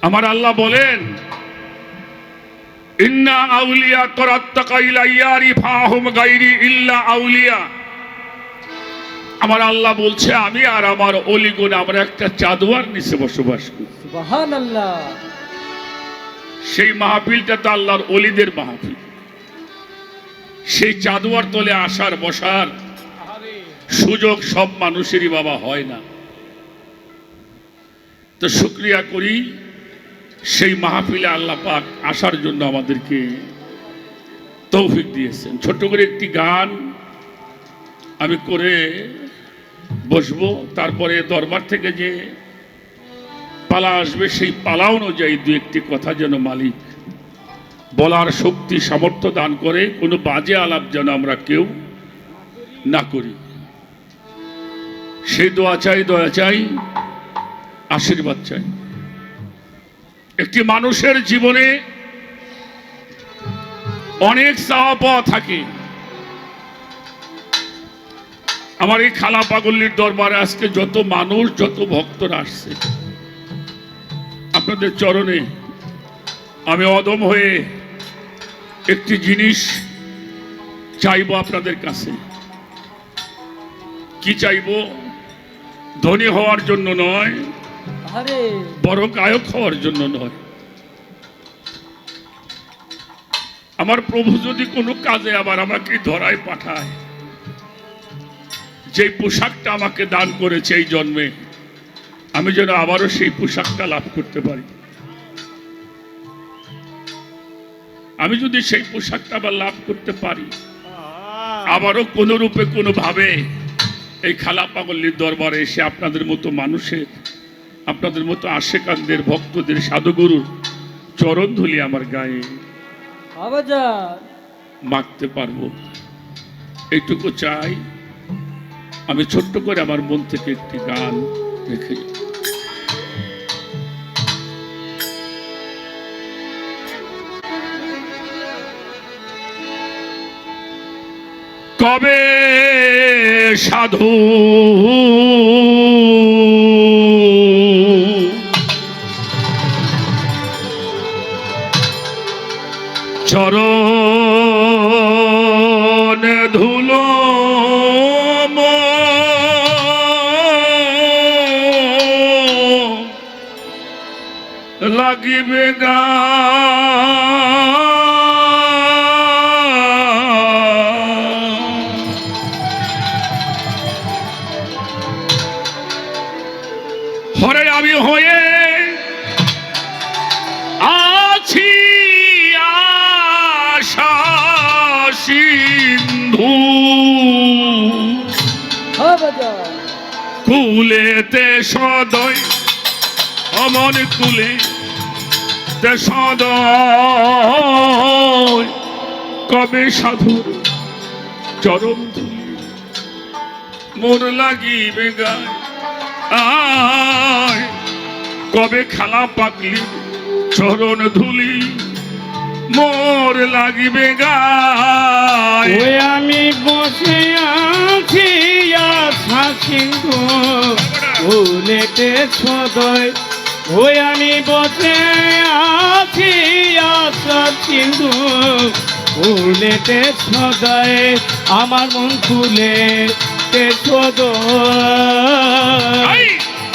আমার আল্লাহ বলেন, ইন্না আউলিয়া তরাত্তাকা ইলাইয়ারি ফাহুম গায়রি ইল্লা আউলিয়া। আমার আল্লাহ বলছে, আমি আর আমার অলিগণ আমরা একটা চাদওয়ার নিচে বসবাস করি। সুবহানাল্লাহ। সেই মাহফিলটা তো আল্লাহর অলিদের মাহফিল। সেই চাদওয়ার তলে আসার বসার সুযোগ সব মানুষেরই বাবা হয় না। তো শুকরিয়া করি, সেই মাহফিলে আল্লাহ পাক আসার জন্য আমাদেরকে তৌফিক দিয়েছেন। ছোট্ট করে একটি গান আমি করে বসবো, তারপরে দরবার থেকে যে পালা আসবে সেই পালা অনুযায়ী দু একটি কথা যেন মালিক বলার শক্তি সামর্থ্য দান করে, কোনো বাজে আলাপ যেন আমরা কেউ না করি। সেই দোয়া চাই, দয়া চাই, আশীর্বাদ চাই। একটি মানুষের জীবনে অনেক চাওয়া পাওয়া থাকে। আমার এই খালা পাগল্লির দরবারে আজকে যত মানুষ, যত ভক্তরা আসছে, আপনাদের চরণে আমি অদম হয়ে একটি জিনিস চাইব আপনাদের কাছে। কি চাইব? ধনী হওয়ার জন্য নয়, বড় গায়ক হওয়ার জন্য নয়। আমার প্রভু যদি কোনো কাজে আবার আমাকে ধরায় পাঠায়, যে পোশাকটা আমাকে দান করেছে এই জন্মে, আমি যেন আবারও সেই পোশাকটা লাভ করতে পারি। আমি যদি সেই পোশাকটা আবার লাভ করতে পারি, আবারও কোনো রূপে কোনো ভাবে এই খালা পাগল্লির দরবারে এসে আপনাদের মতো মানুষের, আপনাদের মতো আশেকানদের, ভক্তদের, সাধুগুরুর চরণ ধুলি আমার গায়ে মাখতে পারবো, এইটুকু চাই। আমি ছোট্ট করে আমার মন থেকে একটি গান রেখে যাব। কবে সাধু চরণ ধুলো লাগিবে গা, হরে আমি হয়ে আছি আশা সিন্ধু, কুলেতে সদয় অমন কুলে তে সদয়, কবে সাধুর চরণ ধুলি মোর লাগিবে গায়, আয় কবে খালা পাগলি চরণ ধুলি মোর লাগিবে গায়। ওই আমি বসে আছি আশা সিন্ধু কুলেতে সদয়, ওই আমি বসে আছি আশা সিন্ধু কুলেতে সদয়, আমার মন কুলেতে সদয়,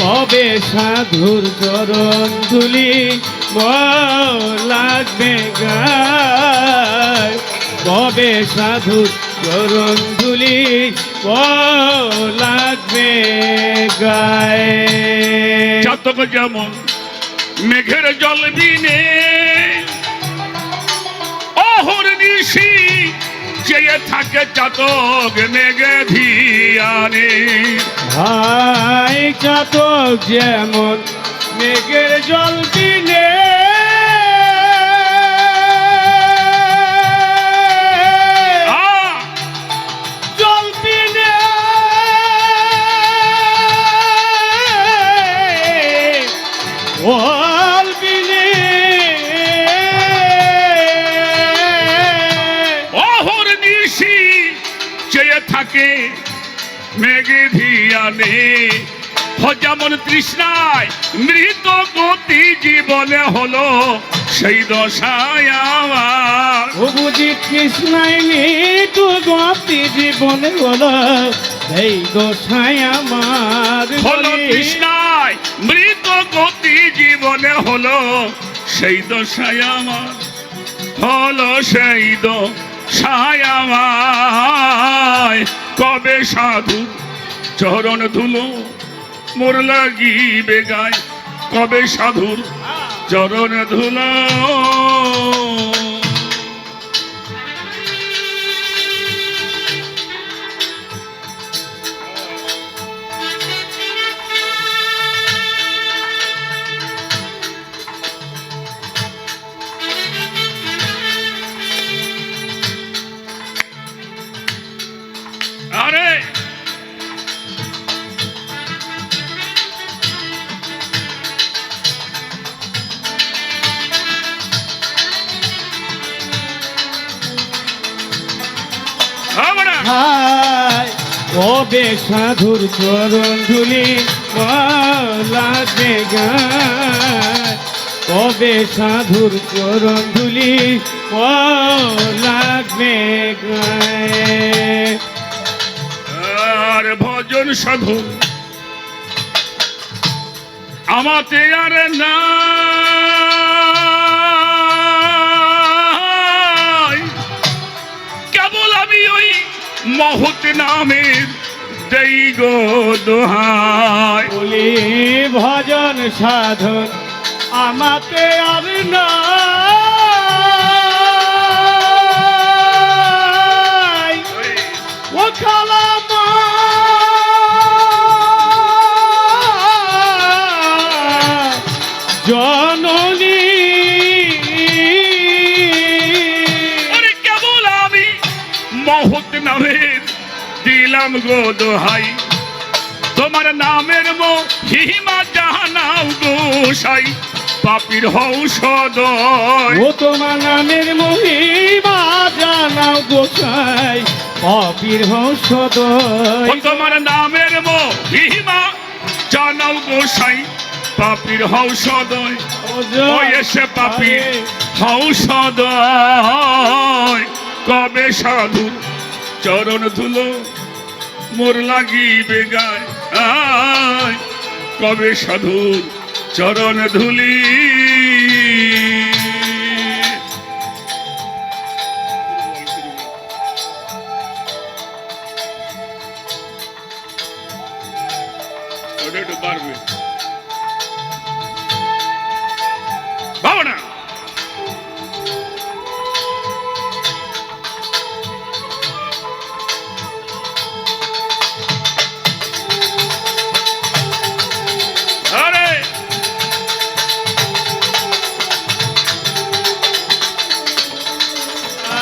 কবে সাধুর চরণ ধুলি লাগবে গায়, কবে সাধুর চরণ ধুলি লাগবে গায়ে। চাতক যেমন মেঘের জল বিনে অহর্নিশি চেয়ে থাকে, চাতক মেঘে ধিয়ানে। হাই চাতক যেমন মেঘের জল বিনে অহর্নিশি চেয়ে থাকে মেঘে ধিয়ানে, যেমন তৃষ্ণায় মৃত গতি জীবনে হলো সেই দশায় আমার। ও বুঝি কৃষ্ণাই মৃত গতি জীবনে হলো এই দশায় আমার। হলো কৃষ্ণায় মৃত গতি জীবনে হলো সেই দশায় আমার, হলো সেই দশায় আমায়। কবে সাধু চরণ ধুলো মোর লাগিবে গায়, কবে সাধুর চরণ ধুলো। আরে হায় কবে সাধুর চরণ ধুলি লাগবে গায়, কবে সাধুর চরণ ধুলি লাগবে গায়। আর ভজন সাধু আমাতে আর নাই, কেবল আমি ওই মহৎ নামের দেই গো দোহাই। বলি ভজন সাধন আমাতে আর নাই, ও খালামা জননী। ওরে কেবল আমি মহৎ নামের দিলাম গো দোহাই, তোমার নামের মহিমা জানাও গোসাই, পাপীর হও সদয়। ও তোমার নামের মহিমা জানাও গোসাই, পাপীর হও সদয়। ও তোমার নামের মহিমা জানাও গোসাই, পাপীর হও সদয়। ওই এসে পাপীর হও সদয়। কবে সাধুর চরণ ধুলো মোর লাগিবে গায়, আয় কবে সাধুর চরণ ধুলি। ওটা একটু বাড়বে ভাবনা। আরে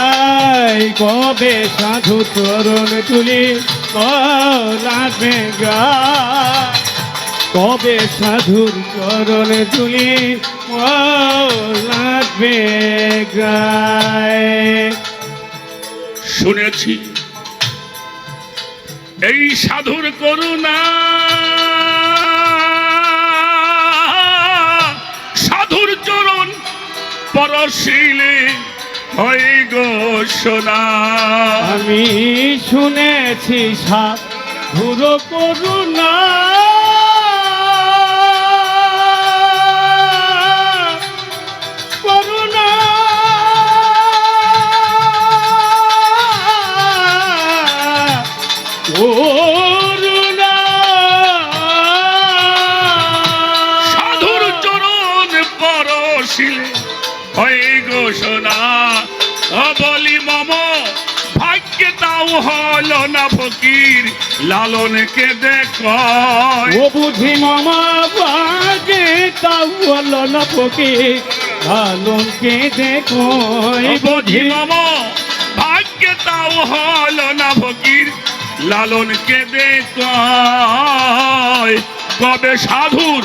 আই কবে সাধু চরণ তুলি লাগবে গায়, কবে সাধুর চরণ তুলি লাগবে গায়। শুনেছি এই সাধুর করুণা, সাধুর চরণ পরশিলে হয় গো সোনা। আমি শুনেছি সাধুর করুণা, করুণা করুণা। সাধুর চরণ পরশিলে হয় গো সোনা। বলি মম ভাগ্যে তাও হলো না ফকির, লালনকে দেখ। ও বুঝি মামা ভাগে তাও হলো না ফকির, লালনকে দেখো। বুঝি মম ভাগ্যে তাও হলো না ফকির, লালনকে দেখ। কবে সাধুর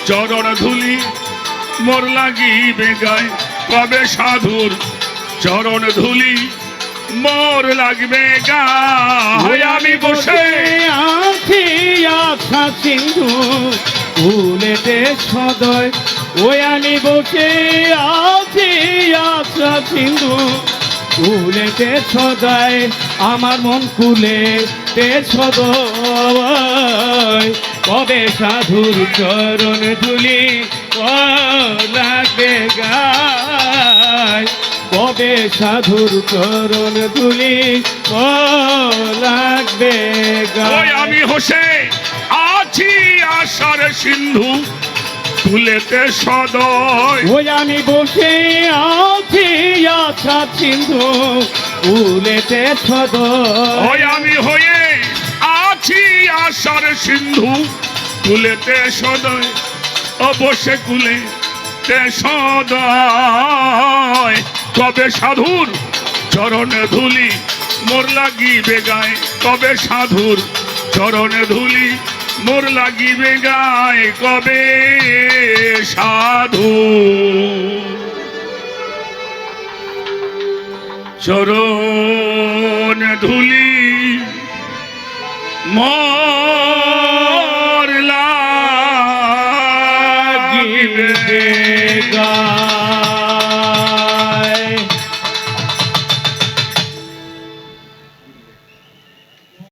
চরণ ধুলি মোর লাগিবে গায়, কবে সাধুর চরণ ধুলি মোর লাগবে গায়। আমি বসে আছি আশা সিন্ধু ফুলেতে সদয় ওই আমি বসে আছি আশা সিন্ধু ফুলেতে সদায় আমার মন ফুলেতে সদয় কবে সাধুর চরণ ধুলি লাগবে গায় কবে সাধুর চরণ ধুলি লাগবে ওই গায় আমি হোসে আছি আশার সিন্ধু ফুলেতে সদয় ওই আমি বসে আছি আশা সিন্ধু ফুলেতে সদয় ওই আমি হয়ে আছি আশার সিন্ধু কুলেতে সদয় অবশ্যই কুলে তে সদয় কবে সাধুর চরণে ধুলি মোর লাগিবে গায় কবে সাধুর চরণে ধুলি মোর লাগিবে গায় কবে সাধু চরণ ধুলি মোর